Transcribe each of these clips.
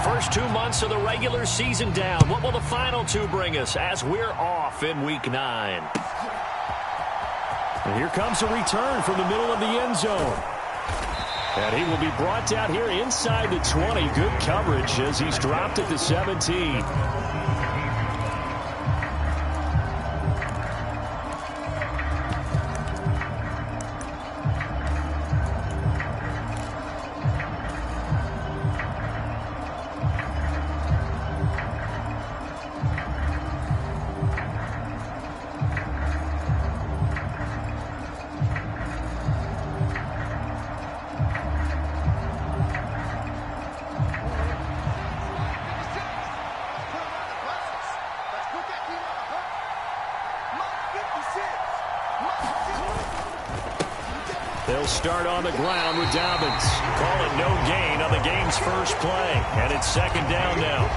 first 2 months of the regular season down. What will the final two bring us as we're off in Week 9? And here comes a return from the middle of the end zone. And he will be brought down here inside the 20. Good coverage as he's dropped at the 17. They'll start on the ground with Dobbins. Call it no gain on the game's first play. And it's second down now.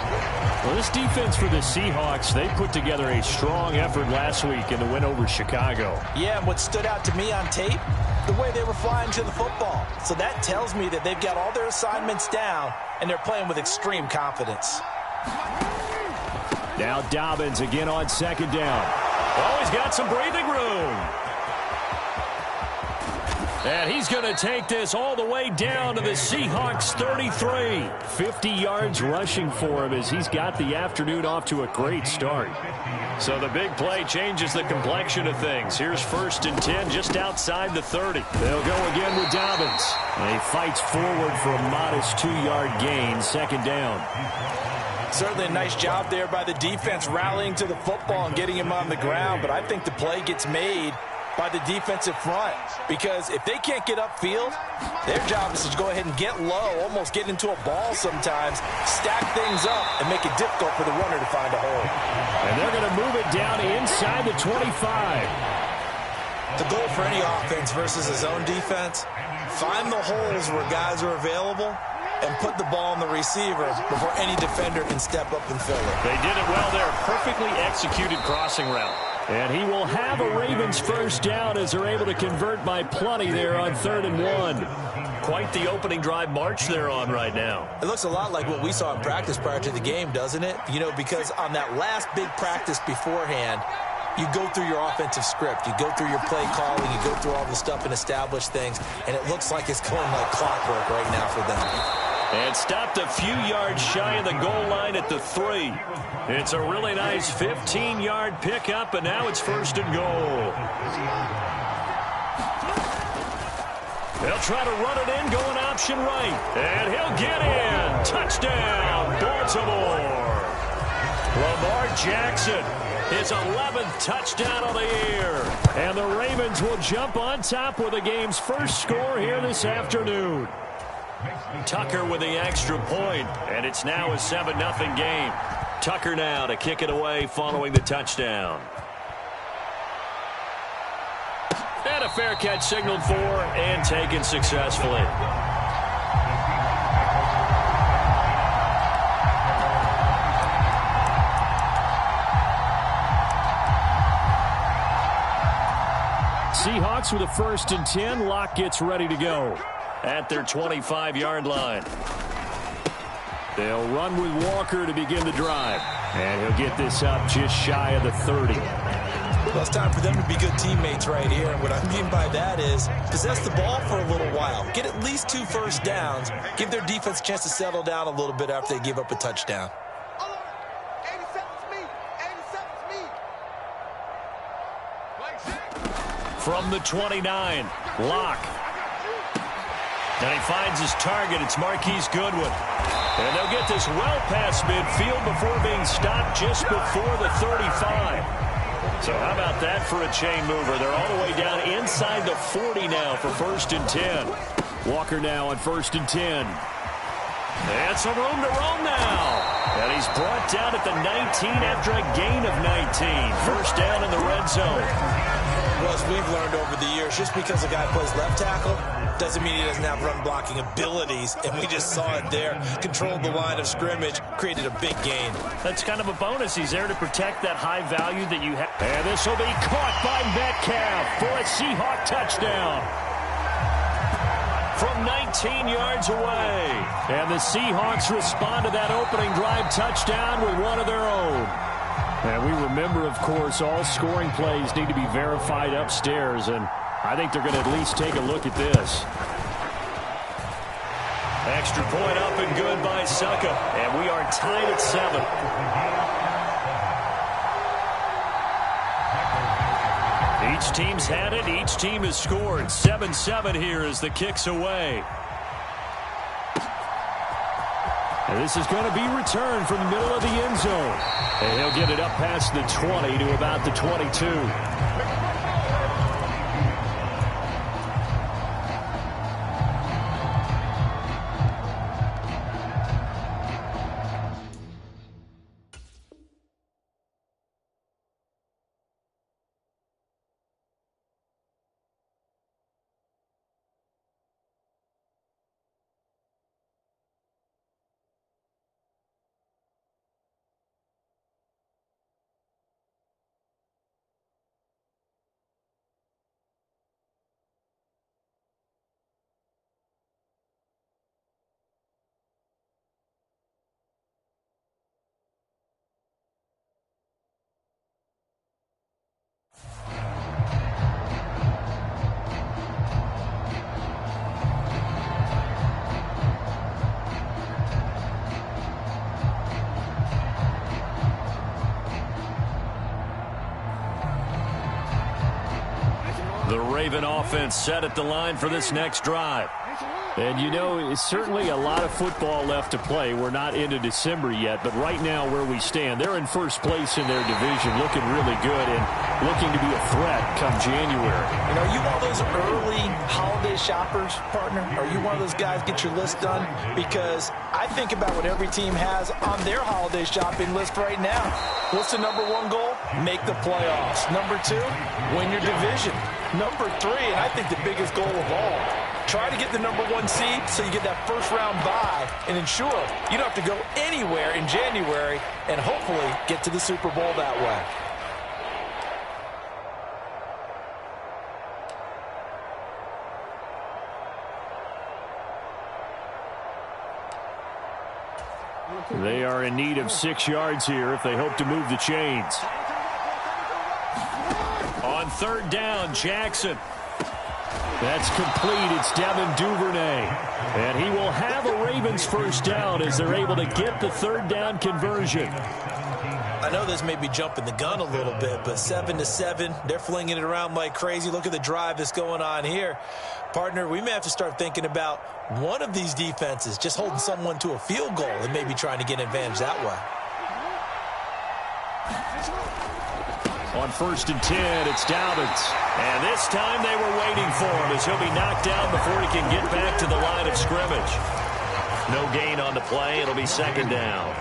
Well, this defense for the Seahawks, they put together a strong effort last week in the win over Chicago. Yeah, and what stood out to me on tape, the way they were flying to the football. So that tells me that they've got all their assignments down, and they're playing with extreme confidence. Now Dobbins again on second down. Oh, he's got some breathing room. And he's going to take this all the way down to the Seahawks 33. 50 yards rushing for him as he's got the afternoon off to a great start. So the big play changes the complexion of things. Here's 1st and 10 just outside the 30. They'll go again with Dobbins. And he fights forward for a modest 2-yard gain, second down. Certainly a nice job there by the defense rallying to the football and getting him on the ground. But I think the play gets made by the defensive front, because if they can't get upfield, their job is to go ahead and get low, almost get into a ball sometimes, stack things up, and make it difficult for the runner to find a hole. And they're going to move it down inside the 25. The goal for any offense versus a zone defense, find the holes where guys are available and put the ball on the receiver before any defender can step up and fill it. They did it well there. Perfectly executed crossing route. And he will have a Ravens first down as they're able to convert by plenty there on 3rd and 1. Quite the opening drive march they're on right now. It looks a lot like what we saw in practice prior to the game, doesn't it? You know, because on that last big practice beforehand, you go through your offensive script. You go through your play calling. You go through all the stuff and establish things. And it looks like it's going like clockwork right now for them. And stopped a few yards shy of the goal line at the 3. It's a really nice 15-yard pickup, and now it's 1st and goal. They'll try to run it in, going option right. And he'll get in. Touchdown, Baltimore. Lamar Jackson, his 11th touchdown of the year. And the Ravens will jump on top with the game's first score here this afternoon. Tucker with the extra point, and it's now a 7-0 game. Tucker now to kick it away following the touchdown. And a fair catch signaled for and taken successfully. Seahawks with a 1st and 10. Locke gets ready to go at their 25-yard line. They'll run with Walker to begin the drive. And he'll get this up just shy of the 30. Well, it's time for them to be good teammates right here. And what I mean by that is possess the ball for a little while. Get at least 2 first downs. Give their defense a chance to settle down a little bit after they give up a touchdown. From the 29, Locke. And he finds his target. It's Marquise Goodwin. And they'll get this well past midfield before being stopped just before the 35. So how about that for a chain mover? They're all the way down inside the 40 now for 1st and 10. Walker now on 1st and 10. And some room to roam now. And he's brought down at the 19 after a gain of 19. First down in the red zone. Well, as we've learned over the years, just because a guy plays left tackle doesn't mean he doesn't have run blocking abilities. And we just saw it there. Controlled the line of scrimmage, created a big gain. That's kind of a bonus. He's there to protect that high value that you have. And this will be caught by Metcalf for a Seahawk touchdown. from 19 yards away. And the Seahawks respond to that opening drive touchdown with one of their own. And we remember, of course, all scoring plays need to be verified upstairs, and I think they're going to at least take a look at this. Extra point up and good by Succa. And we are tied at 7. Each team's had it. Each team has scored. 7-7 here as the kick's away. And this is going to be returned from the middle of the end zone. And he'll get it up past the 20 to about the 22. The Raven offense set at the line for this next drive. And, you know, it's certainly a lot of football left to play. We're not into December yet, but right now where we stand, they're in first place in their division, looking really good and looking to be a threat come January. You know, are you one of those early holiday shoppers, partner? Are you one of those guys get your list done? Because I think about what every team has on their holiday shopping list right now. What's the number one goal? Make the playoffs. Number 2, win your division. Number 3, and I think the biggest goal of all, try to get the number 1 seed so you get that first-round bye and ensure you don't have to go anywhere in January and hopefully get to the Super Bowl that way. They are in need of 6 yards here if they hope to move the chains. On third down, Jackson. That's complete. It's Devin Duvernay. And he will have a Ravens first down as they're able to get the third down conversion. I know this may be jumping the gun a little bit, but 7-7, they're flinging it around like crazy. Look at the drive that's going on here. Partner, we may have to start thinking about one of these defenses just holding someone to a field goal and maybe trying to get an advantage that way. On first and 10, it's Dobbins. And this time they were waiting for him as he'll be knocked down before he can get back to the line of scrimmage. No gain on the play. It'll be second down.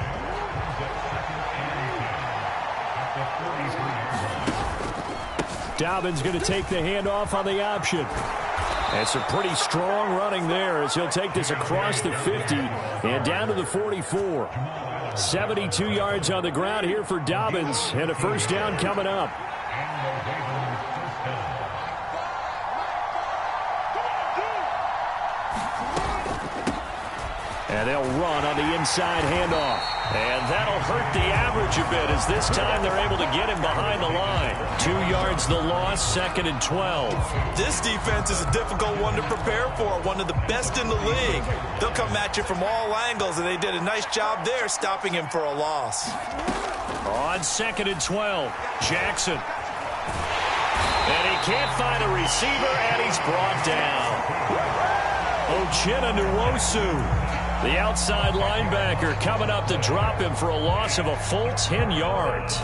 Dobbins going to take the handoff on the option. And some pretty strong running there as he'll take this across the 50 and down to the 44. 72 yards on the ground here for Dobbins, and a first down coming up. And they'll run on the inside handoff. And that'll hurt the average a bit as this time they're able to get him behind the line. 2 yards the loss, second and 12. This defense is a difficult one to prepare for, one of the best in the league. They'll come at you from all angles, and they did a nice job there stopping him for a loss. On second and 12, Jackson. And he can't find a receiver, and he's brought down. Uchenna Nwosu, the outside linebacker, coming up to drop him for a loss of a full 10 yards.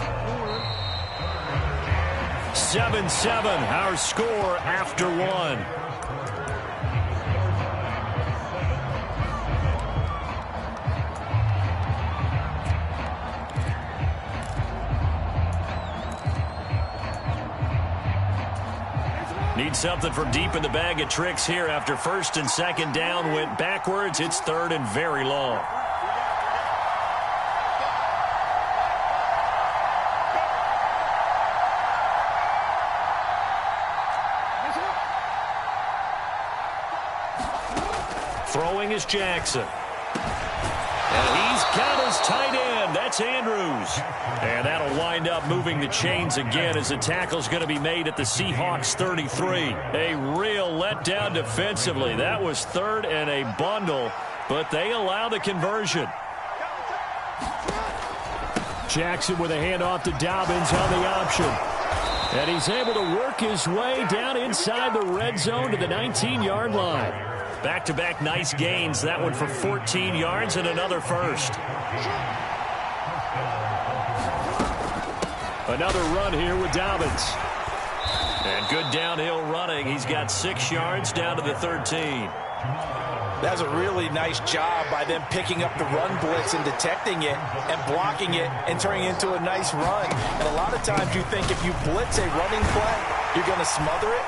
7-7, our score after one. Need something from deep in the bag of tricks here after first and second down went backwards. It's third and very long. Throwing is Jackson. And he's got his tight end. That's Andrews. And that'll wind up moving the chains again as the tackle's going to be made at the Seahawks 33. A real letdown defensively. That was third and a bundle, but they allow the conversion. Jackson with a handoff to Dobbins on the option. And he's able to work his way down inside the red zone to the 19-yard line. Back-to-back nice gains. That one for 14 yards and another first. Another run here with Dobbins. And good downhill running. He's got 6 yards down to the 13. That's a really nice job by them picking up the run blitz and detecting it and blocking it and turning it into a nice run. And a lot of times you think if you blitz a running play, you're going to smother it.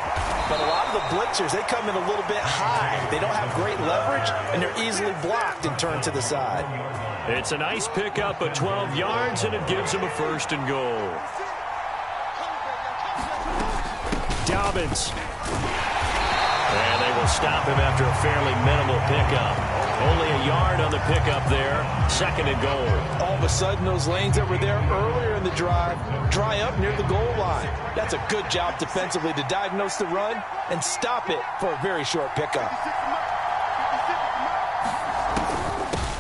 But a lot of the blitzers, they come in a little bit high. They don't have great leverage, and they're easily blocked and turned to the side. It's a nice pickup of 12 yards, and it gives them a first and goal. Dobbins. And they will stop him after a fairly minimal pickup. Only a yard on the pickup there. Second and goal. All of a sudden, those lanes that were there earlier in the drive dry up near the goal line. That's a good job defensively to diagnose the run and stop it for a very short pickup.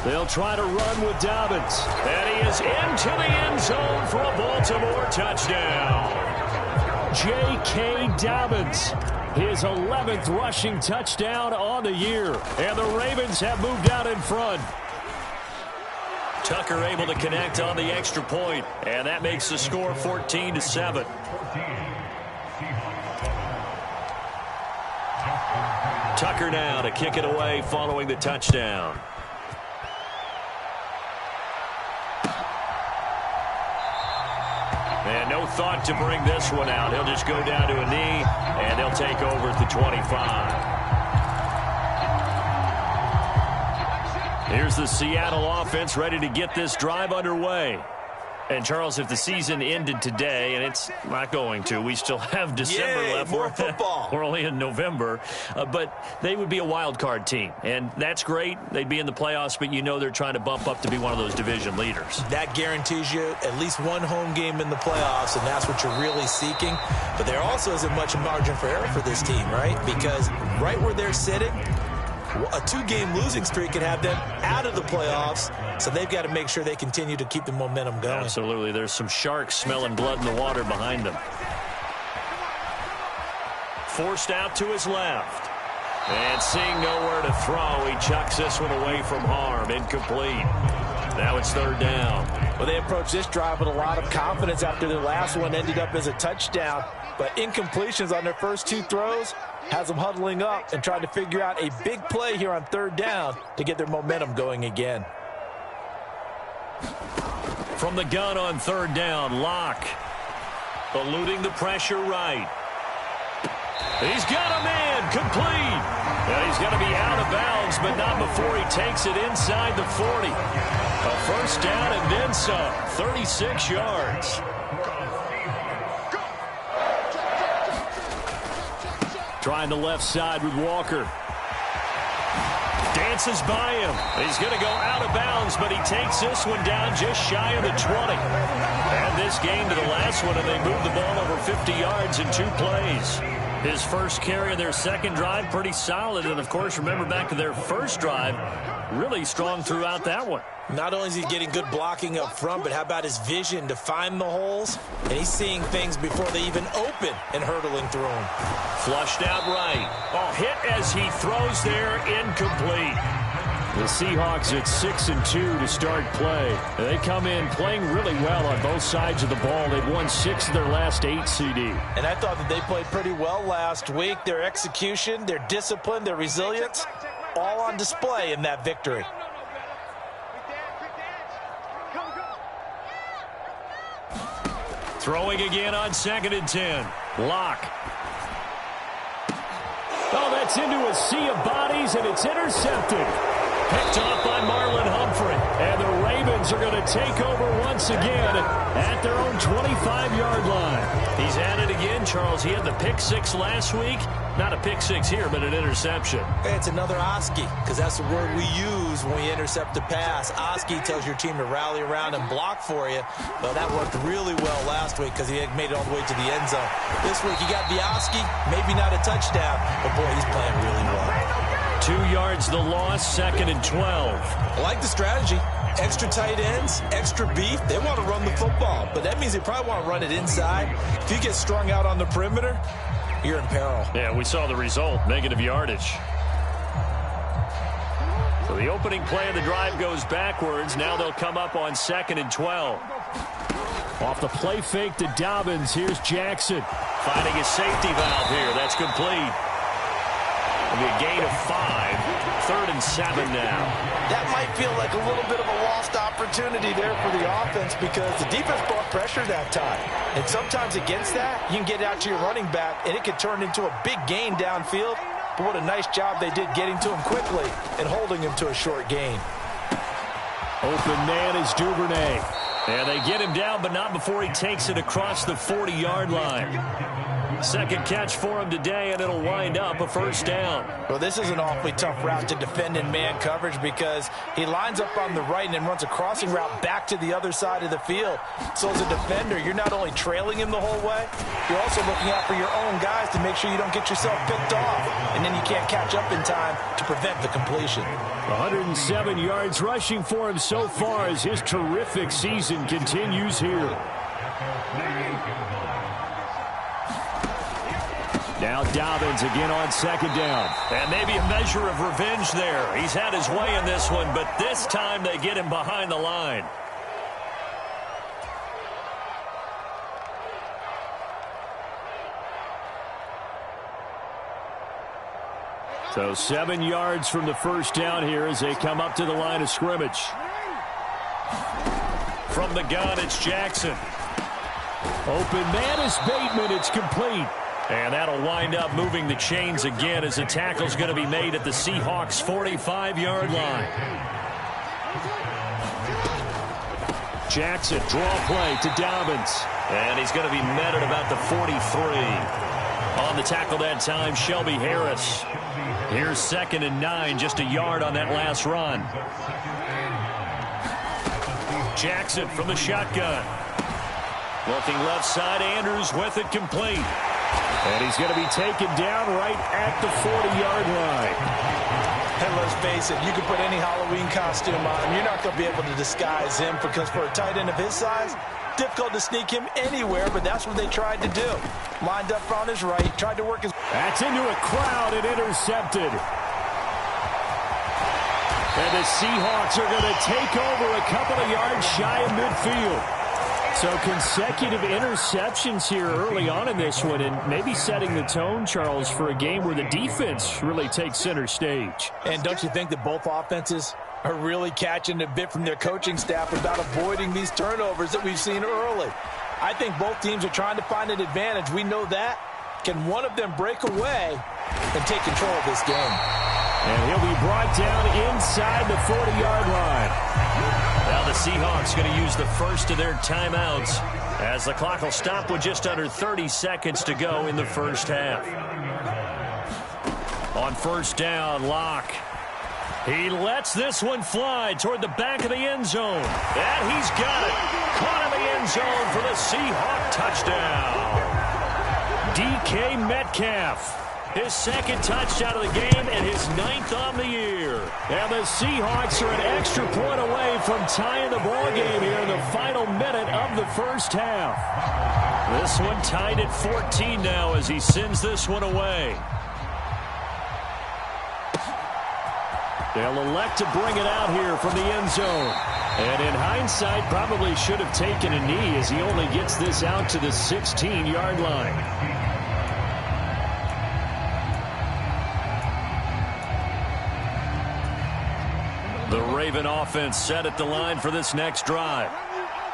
They'll try to run with Dobbins. And he is into the end zone for a Baltimore touchdown. J.K. Dobbins. His 11th rushing touchdown on the year. And the Ravens have moved out in front. Tucker able to connect on the extra point. And that makes the score 14-7. Tucker now to kick it away following the touchdown. And no thought to bring this one out. He'll just go down to a knee, and they'll take over at the 25. Here's the Seattle offense ready to get this drive underway. And, Charles, if the season ended today, and it's not going to, we still have December left. More football. We're only in November. But they would be a wild card team. And that's great. They'd be in the playoffs, but you know they're trying to bump up to be one of those division leaders. That guarantees you at least one home game in the playoffs, and that's what you're really seeking. But there also isn't much margin for error for this team, right? Because right where they're sitting, a 2-game losing streak could have them out of the playoffs, so they've got to make sure they continue to keep the momentum going. Absolutely. There's some sharks smelling blood in the water behind them. Forced out to his left. And seeing nowhere to throw, he chucks this one away from harm. Incomplete. Now it's third down. Well, they approached this drive with a lot of confidence after their last one ended up as a touchdown. But incompletions on their first 2 throws has them huddling up and trying to figure out a big play here on third down to get their momentum going again. From the gun on third down, Locke. Eluding the pressure right. He's got a man, complete. And he's going to be out of bounds, but not before he takes it inside the 40. A first down and then some, 36 yards. Trying the left side with Walker. Dances by him. He's going to go out of bounds, but he takes this one down just shy of the 20. And this game to the last one, and they move the ball over 50 yards in 2 plays. His first carry of their second drive, pretty solid. And, of course, remember back to their first drive, really strong throughout that one. Not only is he getting good blocking up front, but how about his vision to find the holes? And he's seeing things before they even open and hurtling through them. Flushed out right. Oh, hit as he throws there, incomplete. The Seahawks at 6-2 to start play. They come in playing really well on both sides of the ball. They've won 6 of their last 8 CD. And I thought that they played pretty well last week. Their execution, their discipline, their resilience, all on display in that victory. Throwing again on 2nd and 10. Locke. Oh, that's into a sea of bodies, and it's intercepted. picked off by Marlon Humphrey. And the Ravens are going to take over once again at their own 25-yard line. He's at it again, Charles. He had the pick six last week. Not a pick six here, but an interception. It's another Oski, because that's the word we use when we intercept a pass. Oski tells your team to rally around and block for you. Well, that worked really well last week because he had made it all the way to the end zone. This week he got the Oski, maybe not a touchdown, but boy, he's playing really well. 2 yards the loss, 2nd and 12. I like the strategy. Extra tight ends, extra beef. They want to run the football, but that means they probably want to run it inside. If you get strung out on the perimeter, you're in peril. Yeah, we saw the result, negative yardage. So the opening play of the drive goes backwards. Now they'll come up on 2nd and 12. Off the play fake to Dobbins. Here's Jackson. Finding a safety valve here. That's complete. It'll be a gain of 5. 3rd and 7 now. That might feel like a little bit of a lost opportunity there for the offense because the defense brought pressure that time. And sometimes against that, you can get out to your running back, and it could turn into a big gain downfield. But what a nice job they did getting to him quickly and holding him to a short gain. Open man is Duvernay. And they get him down, but not before he takes it across the 40-yard line. Second catch for him today, and it'll wind up a first down. Well, this is an awfully tough route to defend in man coverage because he lines up on the right and then runs a crossing route back to the other side of the field. So as a defender, you're not only trailing him the whole way, you're also looking out for your own guys to make sure you don't get yourself picked off, and then you can't catch up in time to prevent the completion. 107 yards rushing for him so far as his terrific season continues here. Now Dobbins again on 2nd down. And maybe a measure of revenge there. He's had his way in this one, but this time they get him behind the line. So 7 yards from the first down here as they come up to the line of scrimmage. From the gun, it's Jackson. Open man is Bateman. It's complete. And that'll wind up moving the chains again as the tackle's going to be made at the Seahawks' 45-yard line. Jackson, draw play to Dobbins. And he's going to be met at about the 43. On the tackle that time, Shelby Harris. Here's 2nd and 9, just a yard on that last run. Jackson from the shotgun. Looking left side, Andrews with it complete. And he's going to be taken down right at the 40-yard line. And let's face it, you can put any Halloween costume on him. You're not going to be able to disguise him because for a tight end of his size, difficult to sneak him anywhere, but that's what they tried to do. Lined up on his right, tried to work his... That's into a crowd and intercepted. And the Seahawks are going to take over a couple of yards shy of midfield. So consecutive interceptions here early on in this one, and maybe setting the tone, Charles, for a game where the defense really takes center stage. And don't you think that both offenses are really catching a bit from their coaching staff about avoiding these turnovers that we've seen early? I think both teams are trying to find an advantage. We know that. Can one of them break away and take control of this game? And he'll be brought down inside the 40-yard line. Now the Seahawks going to use the first of their timeouts as the clock will stop with just under 30 seconds to go in the first half. On first down, Locke. He lets this one fly toward the back of the end zone. And he's got it. Caught in the end zone for the Seahawk touchdown. DK Metcalf. His 2nd touchdown of the game and his 9th on the year. And the Seahawks are an extra point away from tying the ball game here in the final minute of the first half. This one tied at 14 now as he sends this one away. They'll elect to bring it out here from the end zone. And in hindsight, probably should have taken a knee as he only gets this out to the 16-yard line. The Raven offense set at the line for this next drive.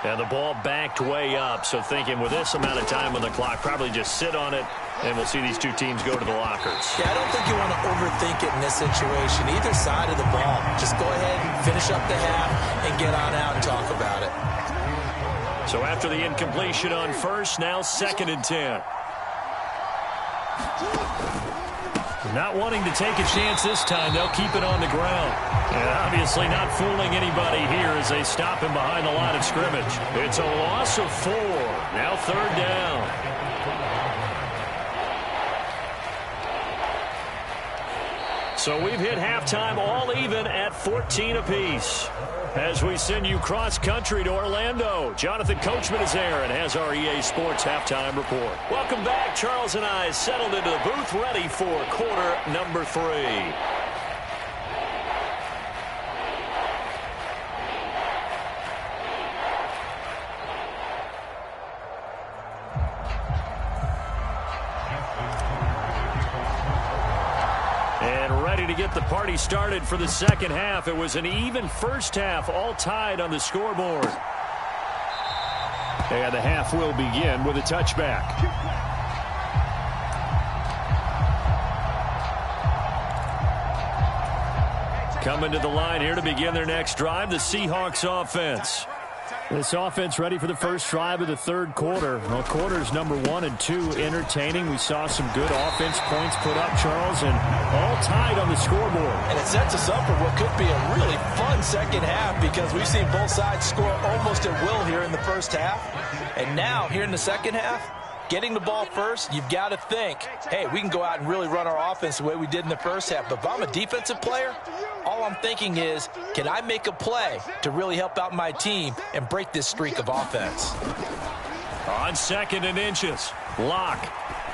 And the ball backed way up, so thinking with this amount of time on the clock, probably just sit on it And we'll see these two teams go to the lockers. Yeah, I don't think you want to overthink it in this situation. Either side of the ball. Just go ahead and finish up the half and get on out and talk about it. So after the incompletion on first, now 2nd and 10. Not wanting to take a chance this time. They'll keep it on the ground. And obviously not fooling anybody here as they stop him behind the line of scrimmage. It's a loss of 4. Now 3rd down. So we've hit halftime all even at 14 apiece. As we send you cross-country to Orlando, Jonathan Coachman is there and has our EA Sports halftime report. Welcome back. Charles and I settled into the booth ready for quarter number 3. To get the party started for the second half. It was an even first half, all tied on the scoreboard. And the half will begin with a touchback. Coming to the line here to begin their next drive, the Seahawks offense. This offense ready for the first drive of the 3rd quarter. Well, quarters number 1 and 2 entertaining. We saw some good offense points put up, Charles, and all tied on the scoreboard. And it sets us up for what could be a really fun second half because we've seen both sides score almost at will here in the first half. And now, here in the second half, getting the ball first, you've got to think, hey, we can go out and really run our offense the way we did in the first half. But if I'm a defensive player, all I'm thinking is, can I make a play to really help out my team and break this streak of offense? On 2nd and inches, Locke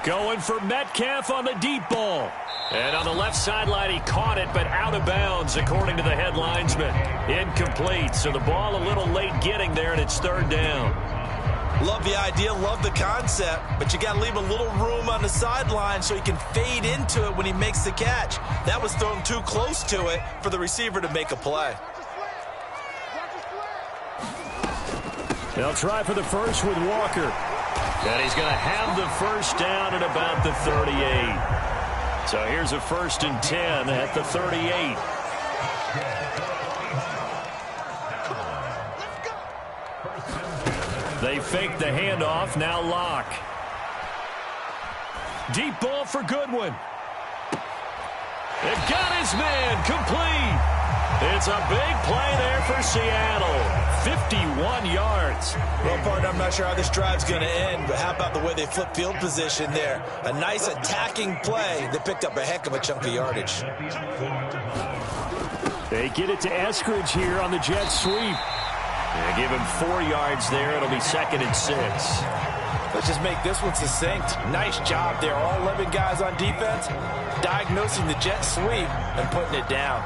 going for Metcalf on the deep ball. And on the left sideline, he caught it, but out of bounds, according to the head linesman. Incomplete, so the ball a little late getting there, and it's 3rd down. Love the idea, love the concept, but you got to leave a little room on the sideline so he can fade into it when he makes the catch. That was thrown too close to it for the receiver to make a play. They'll try for the first with Walker. And he's going to have the first down at about the 38. So here's a 1st and 10 at the 38. They fake the handoff. Now Locke. Deep ball for Goodwin. It got his man complete. It's a big play there for Seattle. 51 yards. Well, partner, I'm not sure how this drive's going to end, but how about the way they flip field position there? A nice attacking play. They picked up a heck of a chunk of yardage. They get it to Eskridge here on the jet sweep. They give him 4 yards there. It'll be 2nd and 6. Let's just make this one succinct. Nice job there. All 11 guys on defense diagnosing the jet sweep and putting it down.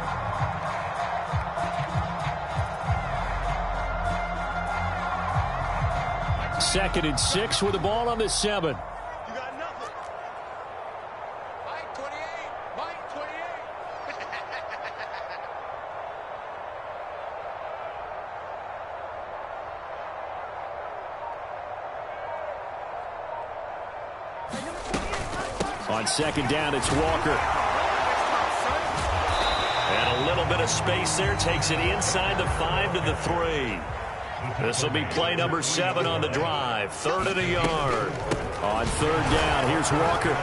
Second and 6 with the ball on the 7. On 2nd down, it's Walker. And a little bit of space there. Takes it inside the 5 to the 3. This will be play number 7 on the drive. 3rd and a yard. On 3rd down, here's Walker.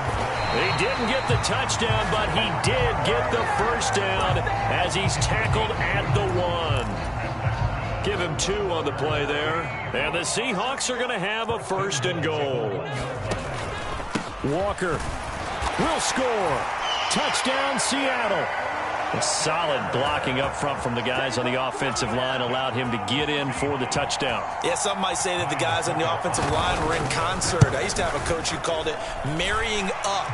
He didn't get the touchdown, but he did get the first down as he's tackled at the 1. Give him 2 on the play there. And the Seahawks are going to have a 1st and goal. Walker will score. Touchdown, Seattle. A solid blocking up front from the guys on the offensive line allowed him to get in for the touchdown. Yeah, some might say that the guys on the offensive line were in concert. I used to have a coach who called it marrying up,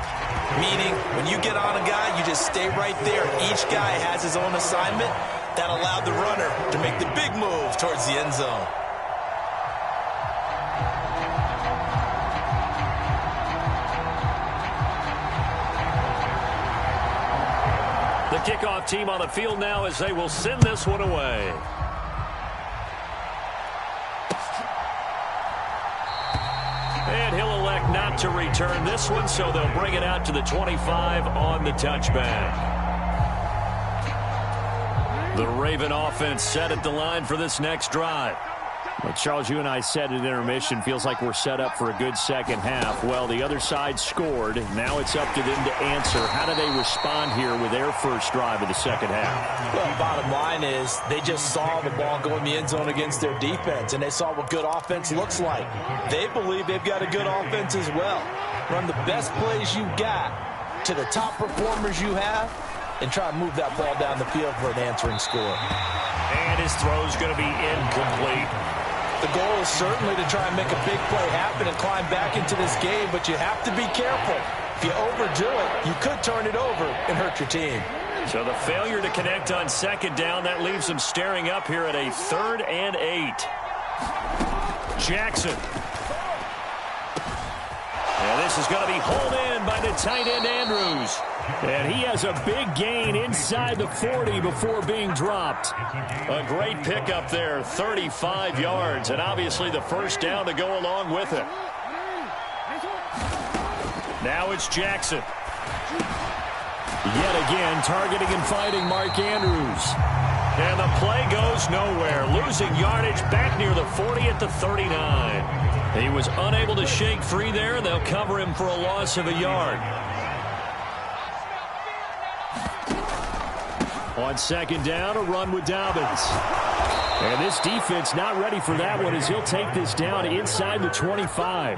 meaning when you get on a guy, you just stay right there. Each guy has his own assignment. That allowed the runner to make the big move towards the end zone. The kickoff team on the field now as they will send this one away. And he'll elect not to return this one, so they'll bring it out to the 25 on the touchback. The Raven offense set at the line for this next drive. Well, Charles, you and I said at intermission, feels like we're set up for a good second half. Well, the other side scored. Now it's up to them to answer. How do they respond here with their first drive of the second half? Well, bottom line is they just saw the ball go in the end zone against their defense, and they saw what good offense looks like. They believe they've got a good offense as well. Run the best plays you got to the top performers you have, and try to move that ball down the field for an answering score. And his throw's going to be incomplete. The goal is certainly to try and make a big play happen and climb back into this game, but you have to be careful. If you overdo it, you could turn it over and hurt your team. So the failure to connect on second down, that leaves them staring up here at a 3rd and 8. Jackson. And this is going to be hauled in by the tight end Andrews. And he has a big gain inside the 40 before being dropped. A great pickup there, 35 yards, and obviously the first down to go along with it. Now it's Jackson. Yet again, targeting and fighting Mark Andrews. And the play goes nowhere, losing yardage back near the 40 at the 39. He was unable to shake free there. They'll cover him for a loss of a yard. On second down, a run with Dobbins. And this defense not ready for that one as he'll take this down inside the 25.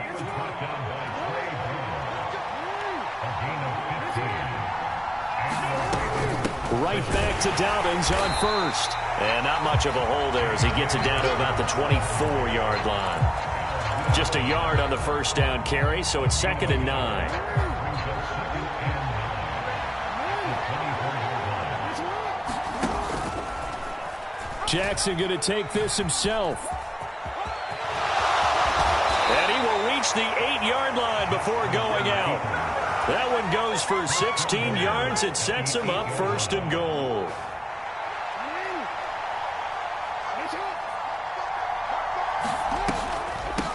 Right back to Dobbins on first. And not much of a hole there as he gets it down to about the 24-yard line. Just a yard on the first down carry, so it's 2nd and 9. Jackson going to take this himself. And he will reach the 8-yard line before going out. That one goes for 16 yards. It sets him up 1st and goal.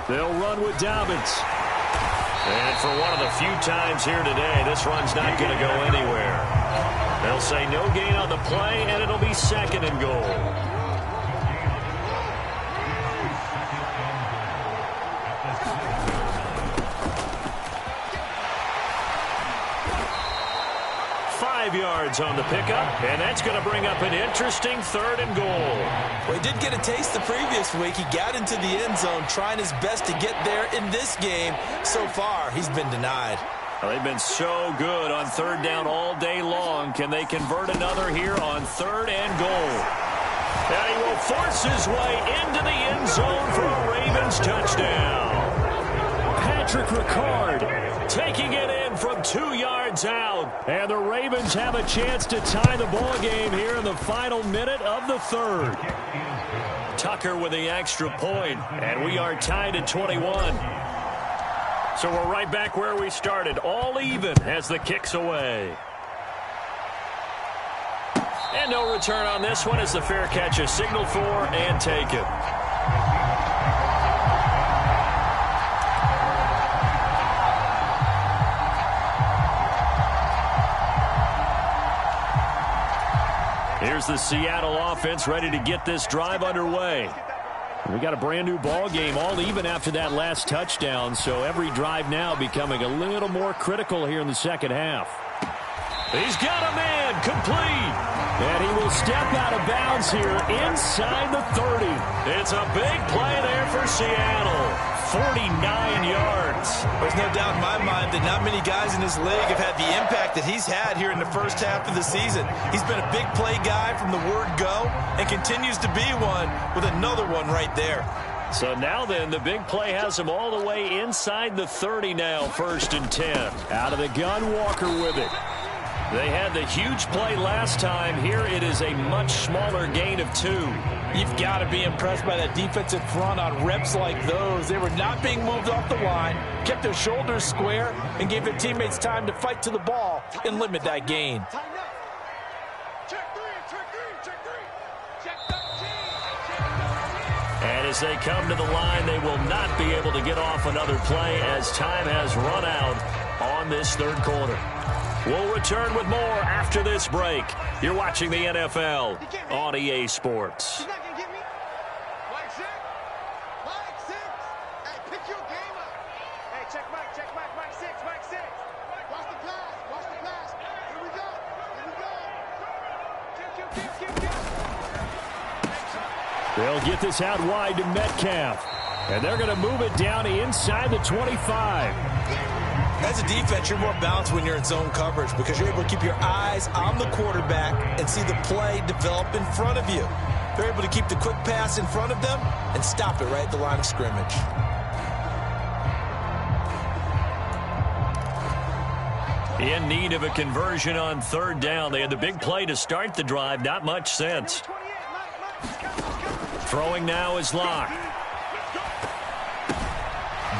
They'll run with Dobbins. And for one of the few times here today, this run's not going to go anywhere. They'll say no gain on the play, and it'll be 2nd and goal. Yards on the pickup, and that's going to bring up an interesting 3rd and goal. Well, he did get a taste the previous week. He got into the end zone trying his best to get there in this game. So far, he's been denied. Well, they've been so good on 3rd down all day long. Can they convert another here on 3rd and goal? And he will force his way into the end zone for a Ravens touchdown. Patrick Ricard taking it in from 2 yards out. And the Ravens have a chance to tie the ball game here in the final minute of the 3rd. Tucker with the extra point, and we are tied at 21. So we're right back where we started, all even as the kick's away. And no return on this one as the fair catch is signaled for and taken. Here's the Seattle offense ready to get this drive underway. We got a brand new ball game, all even after that last touchdown, so every drive now becoming a little more critical here in the second half. He's got a man complete, and he will step out of bounds here inside the 30. It's a big play there for Seattle. 49 yards. There's no doubt in my mind that not many guys in this league have had the impact that he's had here in the first half of the season. He's been a big play guy from the word go and continues to be one with another one right there. So now then, the big play has him all the way inside the 30 now, 1st and 10. Out of the gun, Walker with it. They had the huge play last time. Here it is a much smaller gain of 2. You've got to be impressed by that defensive front on reps like those. They were not being moved off the line, kept their shoulders square, and gave their teammates time to fight to the ball and limit that gain. And As they come to the line, they will not be able to get off another play as time has run out on this third quarter. We'll return with more after this break. You're watching the NFL on EA Sports. They'll get this out wide to Metcalf. And they're going to move it down inside the 25. As a defense, you're more balanced when you're in zone coverage because you're able to keep your eyes on the quarterback and see the play develop in front of you. They're able to keep the quick pass in front of them and stop it right at the line of scrimmage. In need of a conversion on third down. They had the big play to start the drive. Not much sense. Throwing now is Locke.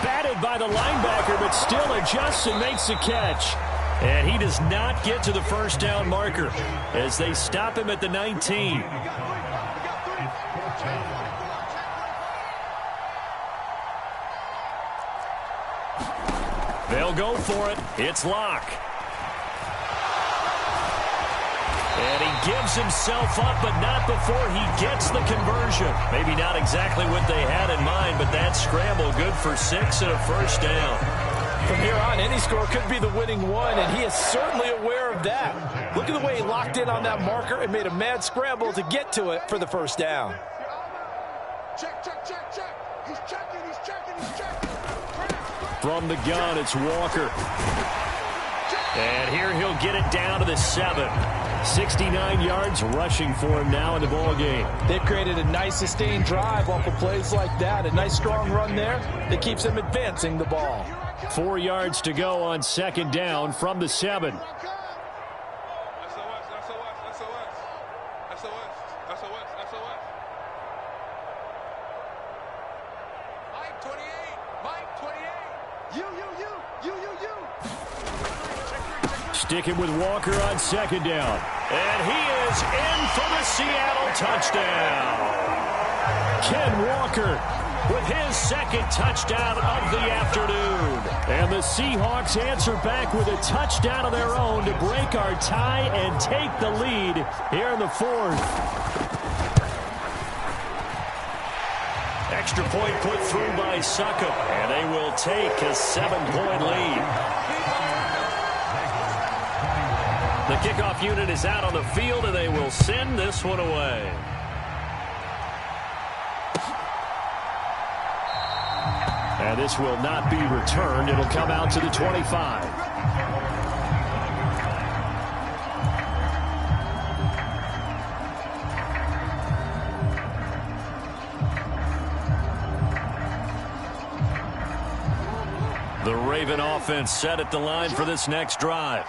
Batted by the linebacker, but still adjusts and makes the catch. And he does not get to the first down marker as they stop him at the 19. They'll go for it. It's Locke. And he gives himself up, but not before he gets the conversion. Maybe not exactly what they had in mind, but that scramble good for 6 and a first down. From here on, any score could be the winning one, and he is certainly aware of that. Look at the way he locked in on that marker and made a mad scramble to get to it for the first down. Check, check, check, check. He's checking, he's checking, he's checking. From the gun, it's Walker. And here he'll get it down to the 7. 69 yards rushing for him now in the ball game. They've created a nice sustained drive off of plays like that. A nice strong run there that keeps them advancing the ball. 4 yards to go on second down from the 7. Sticking with Walker on second down. And he is in for the Seattle touchdown. Ken Walker with his second touchdown of the afternoon. And the Seahawks answer back with a touchdown of their own to break our tie and take the lead here in the fourth. Extra point put through by Succop, and they will take a 7-point lead. The kickoff unit is out on the field, and they will send this one away. And this will not be returned. It'll come out to the 25. The Raven offense set at the line for this next drive.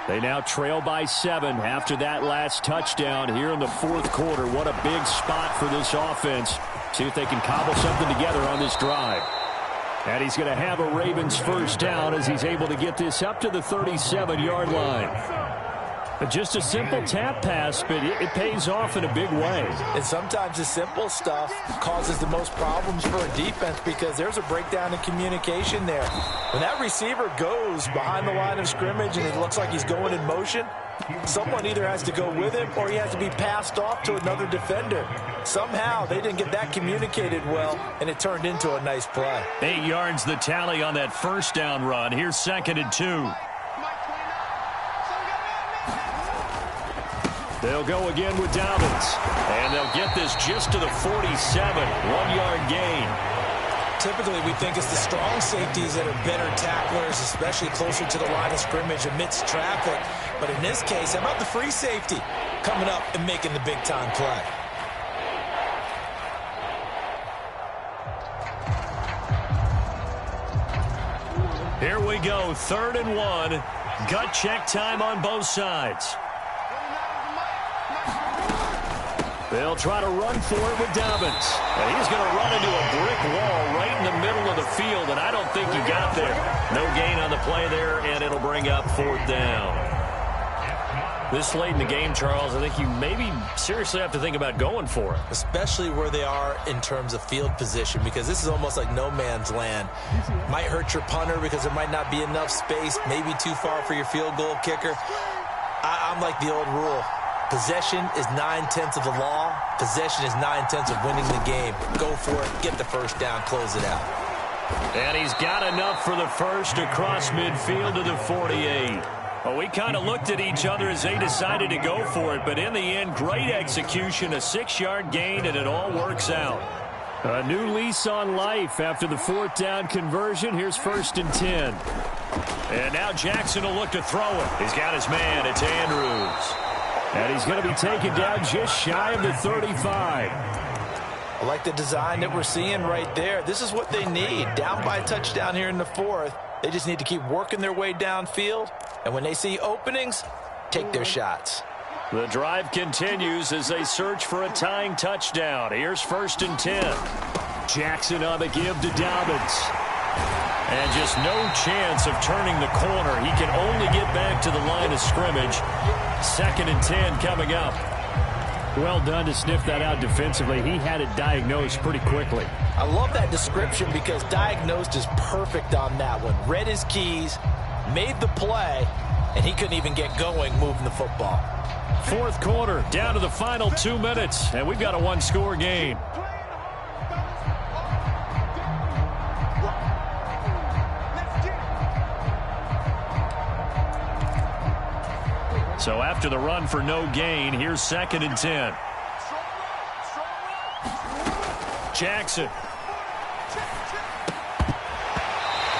They now trail by 7 after that last touchdown here in the fourth quarter. What a big spot for this offense. See if they can cobble something together on this drive. And he's going to have a Ravens first down as he's able to get this up to the 37-yard line. Just a simple tap pass, but it pays off in a big way. And sometimes the simple stuff causes the most problems for a defense because there's a breakdown in communication there. When that receiver goes behind the line of scrimmage and it looks like he's going in motion, someone either has to go with him or he has to be passed off to another defender. Somehow they didn't get that communicated well, and it turned into a nice play. 8 yards the tally on that first down run. Here's 2nd and 2. They'll go again with Dobbins. And they'll get this just to the 47. 1-yard gain. Typically, we think it's the strong safeties that are better tacklers, especially closer to the line of scrimmage amidst traffic. But in this case, how about the free safety coming up and making the big-time play? Here we go, 3rd and 1. Gut check time on both sides. They'll try to run for it with Dobbins. And he's going to run into a brick wall right in the middle of the field, and I don't think he got there. No gain on the play there, and it'll bring up 4th down. This late in the game, Charles, I think you maybe seriously have to think about going for it. Especially where they are in terms of field position, because this is almost like no man's land. Might hurt your punter because there might not be enough space, maybe too far for your field goal kicker. I'm like the old rule. Possession is 9/10 of the law. Possession is 9/10 of winning the game. Go for it. Get the first down. Close it out. And he's got enough for the first across midfield to the 48. Well, we kind of looked at each other as they decided to go for it, but in the end, great execution, a 6-yard gain, and it all works out. A new lease on life after the 4th down conversion. Here's 1st and 10. And now Jackson will look to throw it. He's got his man. It's Andrews. And he's going to be taken down just shy of the 35. I like the design that we're seeing right there. This is what they need. Down by a touchdown here in the 4th. They just need to keep working their way downfield. And when they see openings, take their shots. The drive continues as they search for a tying touchdown. Here's 1st and 10. Jackson on the give to Dobbins. And just no chance of turning the corner. He can only get back to the line of scrimmage. 2nd and 10 coming up. Well done to sniff that out defensively. He had it diagnosed pretty quickly. I love that description because diagnosed is perfect on that one. Read his keys, made the play, and he couldn't even get going moving the football. 4th quarter, down to the final 2 minutes, and we've got a 1-score game. So after the run for no gain, here's 2nd and 10. Jackson.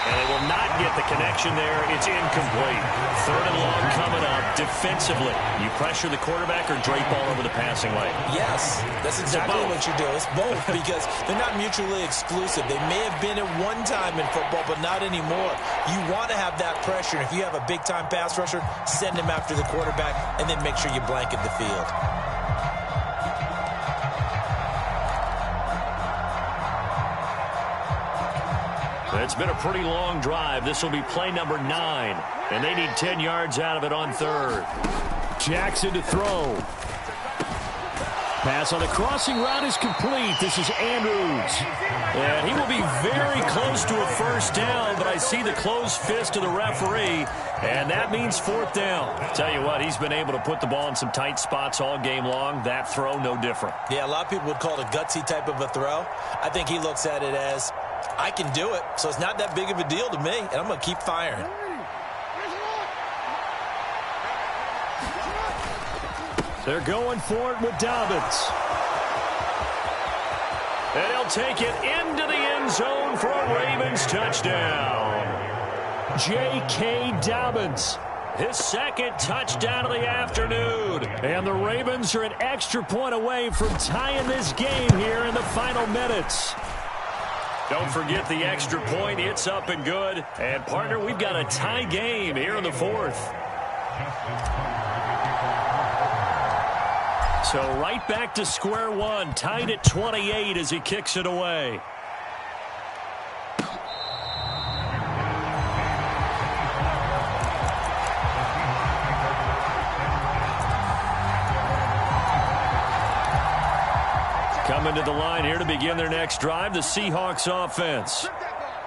And they will not get the connection there. It's incomplete. 3rd and long coming up. Defensively, you pressure the quarterback or drape all over the passing lane? Yes, that's exactly what you do. It's both because they're not mutually exclusive. They may have been at one time in football, but not anymore. You want to have that pressure. If you have a big-time pass rusher, send him after the quarterback, and then make sure you blanket the field. It's been a pretty long drive. This will be play number 9. And they need 10 yards out of it on 3rd. Jackson to throw. Pass on the crossing route is complete. This is Andrews. And he will be very close to a first down, but I see the closed fist of the referee, and that means 4th down. Tell you what, he's been able to put the ball in some tight spots all game long. That throw, no different. Yeah, a lot of people would call it a gutsy type of a throw. I think he looks at it as, I can do it, so it's not that big of a deal to me, and I'm going to keep firing. They're going for it with Dobbins. And he'll take it into the end zone for a Ravens touchdown. J.K. Dobbins, his 2nd touchdown of the afternoon. And the Ravens are an extra point away from tying this game here in the final minutes. Don't forget the extra point. It's up and good. And, partner, we've got a tie game here in the 4th. So right back to square one, tied at 28 as he kicks it away. Coming to the line here to begin their next drive, the Seahawks offense.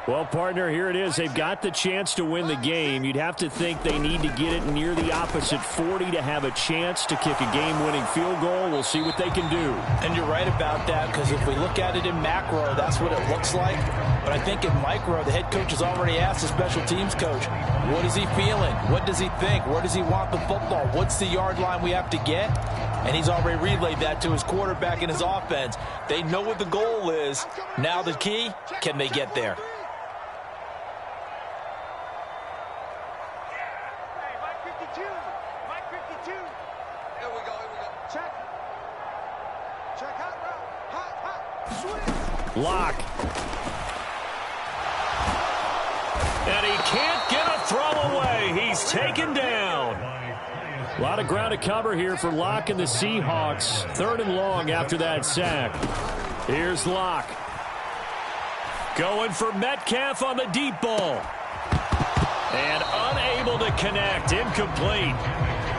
Well, partner, here it is. They've got the chance to win the game. You'd have to think they need to get it near the opposite 40 to have a chance to kick a game-winning field goal. We'll see what they can do. And you're right about that, because if we look at it in macro, that's what it looks like. But I think in micro, the head coach has already asked the special teams coach, what is he feeling? What does he think? Where does he want the football? What's the yard line we have to get? And he's already relayed that to his quarterback and his offense. They know what the goal is. Now the key, can they get there? Lock. And he can't get a throw away. He's taken down. A lot of ground to cover here for Lock and the Seahawks. 3rd and long after that sack. Here's Lock. Going for Metcalf on the deep ball. And unable to connect. Incomplete.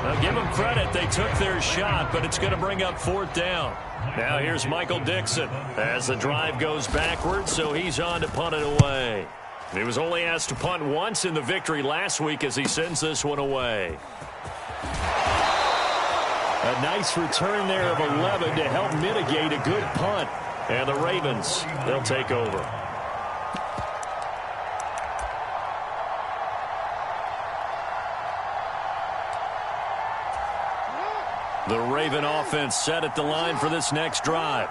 I'll give them credit. They took their shot, but it's going to bring up 4th down. Now here's Michael Dixon as the drive goes backwards, so he's on to punt it away. He was only asked to punt once in the victory last week as he sends this one away. A nice return there of 11 to help mitigate a good punt. And the Ravens, they'll take over. The Raven offense set at the line for this next drive.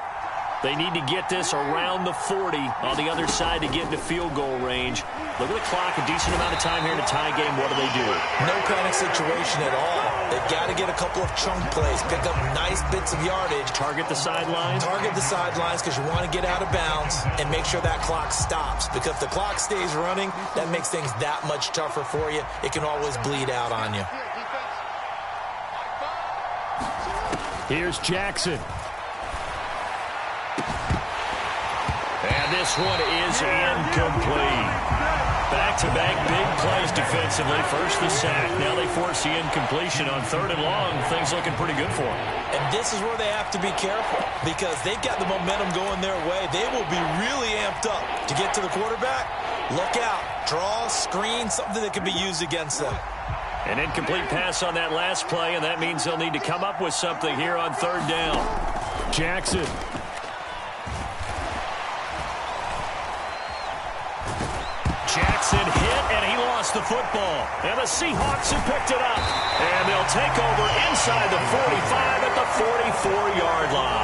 They need to get this around the 40 on the other side to get into field goal range. Look at the clock, a decent amount of time here in a tie game. What do they do? No panic situation at all. They've got to get a couple of chunk plays, pick up nice bits of yardage. Target the sidelines? Target the sidelines because you want to get out of bounds and make sure that clock stops. Because if the clock stays running, that makes things that much tougher for you. It can always bleed out on you. Here's Jackson. And this one is incomplete. Back-to-back big plays defensively. First the sack. Now they force the incompletion on 3rd and long. Things looking pretty good for them. And this is where they have to be careful because they've got the momentum going their way. They will be really amped up to get to the quarterback. Look out. Draw, screen, something that can be used against them. An incomplete pass on that last play, and that means they'll need to come up with something here on 3rd down. Jackson. Jackson hit, and he lost the football. And the Seahawks have picked it up. And they'll take over inside the 45 at the 44-yard line.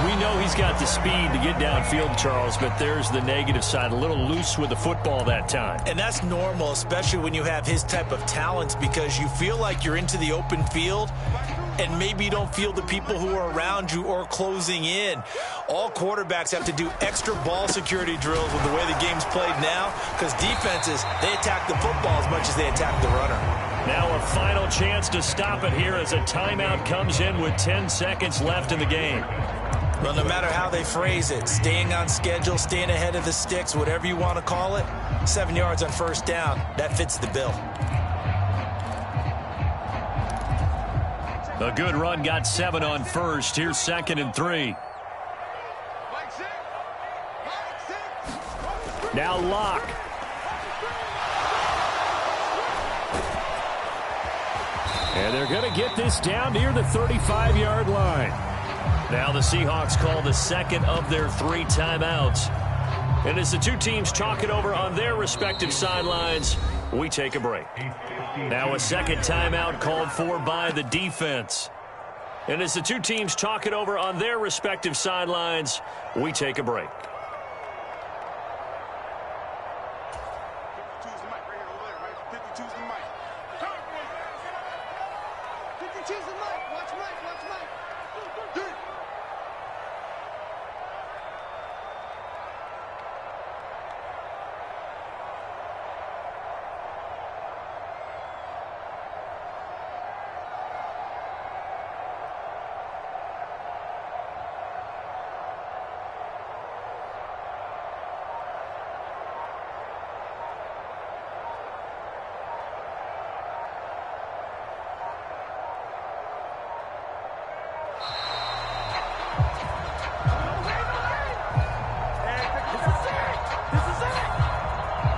We know he's got the speed to get downfield, Charles, but there's the negative side. A little loose with the football that time. And that's normal, especially when you have his type of talents, because you feel like you're into the open field and maybe you don't feel the people who are around you or closing in. All quarterbacks have to do extra ball security drills with the way the game's played now because defenses, they attack the football as much as they attack the runner. Now a final chance to stop it here as a timeout comes in with 10 seconds left in the game. Well, no matter how they phrase it, staying on schedule, staying ahead of the sticks, whatever you want to call it, 7 yards on 1st down, that fits the bill. A good run got 7 on 1st. Here's 2nd and 3. Now Locke. And they're going to get this down near the 35-yard line. Now the Seahawks call the 2nd of their 3 timeouts. And as the two teams talk it over on their respective sidelines, we take a break. Now a 2nd timeout called for by the defense. And as the two teams talk it over on their respective sidelines, we take a break.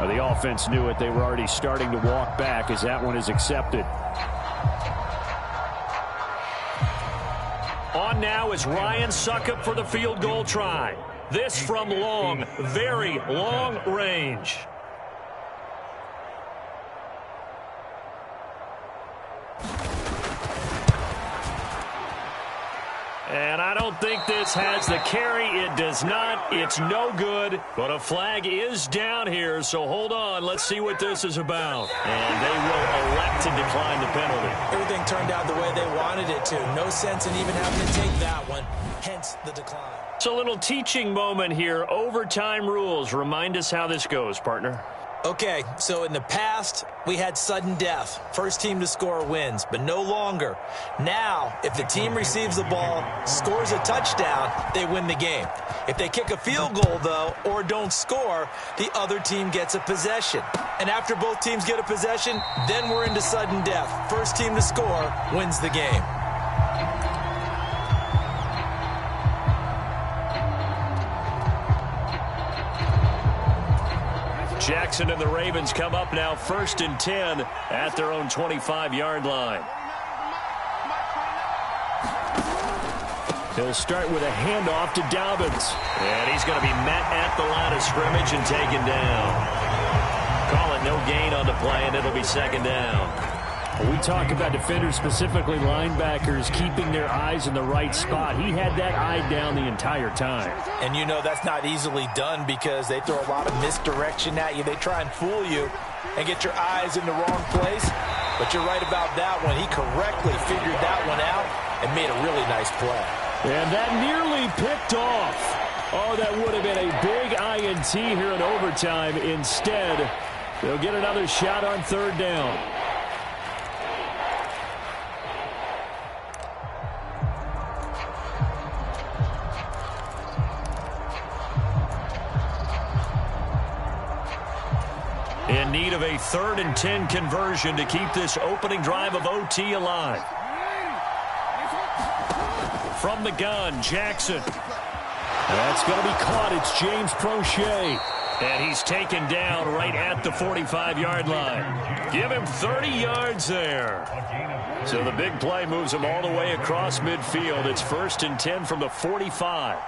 The offense knew it. They were already starting to walk back as that one is accepted. On now is Ryan Succop for the field goal try. This from long, very long range. And I don't think this has the carry. It does not. It's no good. But a flag is down here, so hold on. Let's see what this is about. And they will elect to decline the penalty. Everything turned out the way they wanted it to. No sense in even having to take that one. Hence the decline. It's a little teaching moment here. Overtime rules. Remind us how this goes, partner. Okay, so in the past, we had sudden death. First team to score wins, but no longer. Now, if the team receives the ball, scores a touchdown, they win the game. If they kick a field goal, though, or don't score, the other team gets a possession. And after both teams get a possession, then we're into sudden death. First team to score wins the game. Jackson and the Ravens come up now 1st and 10 at their own 25-yard line. He'll start with a handoff to Dobbins. And he's going to be met at the line of scrimmage and taken down. Call it no gain on the play, and it'll be 2nd down. We talk about defenders, specifically linebackers, keeping their eyes in the right spot. He had that eye down the entire time. And you know that's not easily done because they throw a lot of misdirection at you. They try and fool you and get your eyes in the wrong place. But you're right about that one. He correctly figured that one out and made a really nice play. And that nearly picked off. Oh, that would have been a big INT here in overtime. Instead, they'll get another shot on 3rd down. In need of a 3rd and 10 conversion to keep this opening drive of OT alive. From the gun, Jackson. That's going to be caught. It's James Prochet. And he's taken down right at the 45-yard line. Give him 30 yards there. So the big play moves him all the way across midfield. It's 1st and 10 from the 45.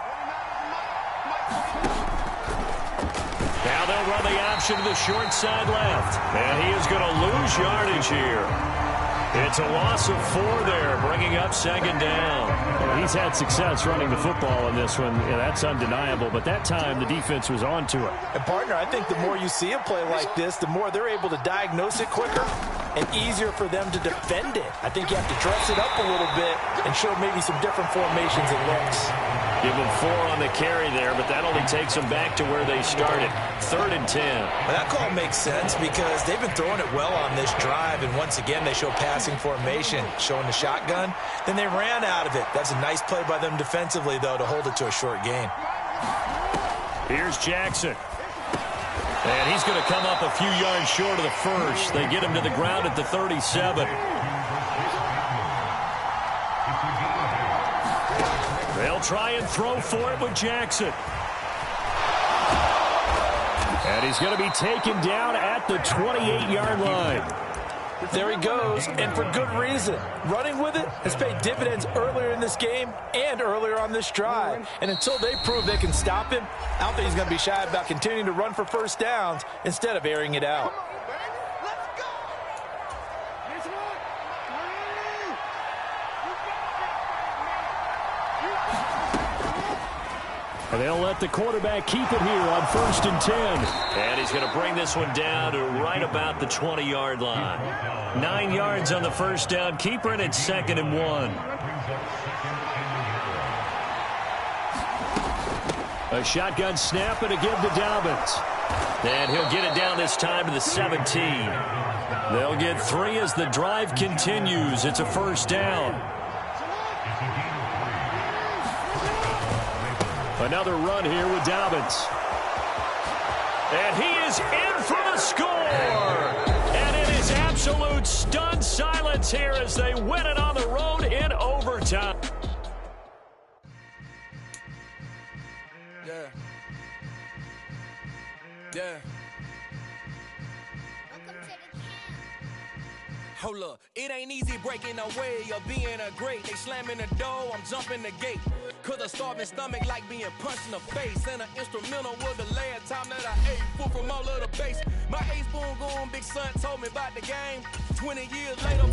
Now they'll run the option to the short side left. And he is going to lose yardage here. It's a loss of 4 there, bringing up 2nd down. Well, he's had success running the football in this one. Yeah, that's undeniable. But that time, the defense was on to it. And, partner, I think the more you see a play like this, the more they're able to diagnose it quicker and easier for them to defend it. I think you have to dress it up a little bit and show maybe some different formations and looks. Give them 4 on the carry there, but that only takes them back to where they started. 3rd and 10. Well, that call makes sense because they've been throwing it well on this drive, and once again they show passing formation, showing the shotgun. Then they ran out of it. That's a nice play by them defensively, though, to hold it to a short gain. Here's Jackson. And he's going to come up a few yards short of the first. They get him to the ground at the 37. They'll try and throw for it with Jackson. And he's going to be taken down at the 28-yard line. There he goes, and for good reason. Running with it has paid dividends earlier in this game and earlier on this drive. And until they prove they can stop him, I don't think he's going to be shy about continuing to run for first downs instead of airing it out. And they'll let the quarterback keep it here on 1st and 10. And he's going to bring this one down to right about the 20-yard line. 9 yards on the first down. Keeper, and it's 2nd and 1. A shotgun snap and a give to Dobbins. And he'll get it down this time to the 17. They'll get 3 as the drive continues. It's a 1st down. Another run here with Dobbins. And he is in for the score. And it is absolute stunned silence here as they win it on the road in overtime. Yeah. Yeah. Hold up, it ain't easy breaking away or being a great. They slamming the door, I'm jumping the gate. Cause a starving stomach like being punched in the face. And an instrumental was the last time that I ate food from all of the base. My A-spoon going, big son told me about the game. 20 years later,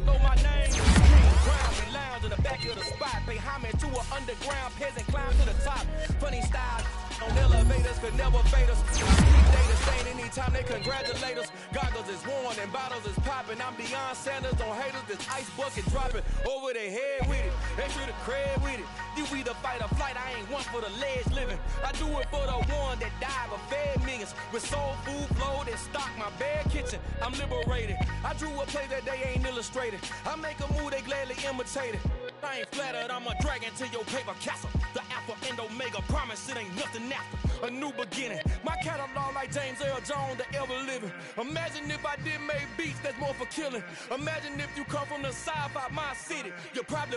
know my name. Crown, we lounge in the back of the spot. Pay homage to an underground peasant, climb to the top. Funny style, On elevators could never fade us. Street data saying anytime they congratulate us. Goggles is worn and bottles is popping. I'm Deion Sanders on haters. This ice bucket dropping over their head with it. Extra the cred with it. You either fight or flight. I ain't one for the ledge living. I do it for the one that died but fed millions. With soul food flow that stock my bare kitchen. I'm liberated. I drew a play that they ain't illustrated. I make a move they gladly imitated. I ain't flattered, I'm a dragon to your paper castle. The Alpha and Omega, promise it ain't nothing after. A new beginning. My catalog like James Earl Jones, the ever living. Imagine if I did make beats that's more for killing. Imagine if you come from the sci-fi, my city. You probably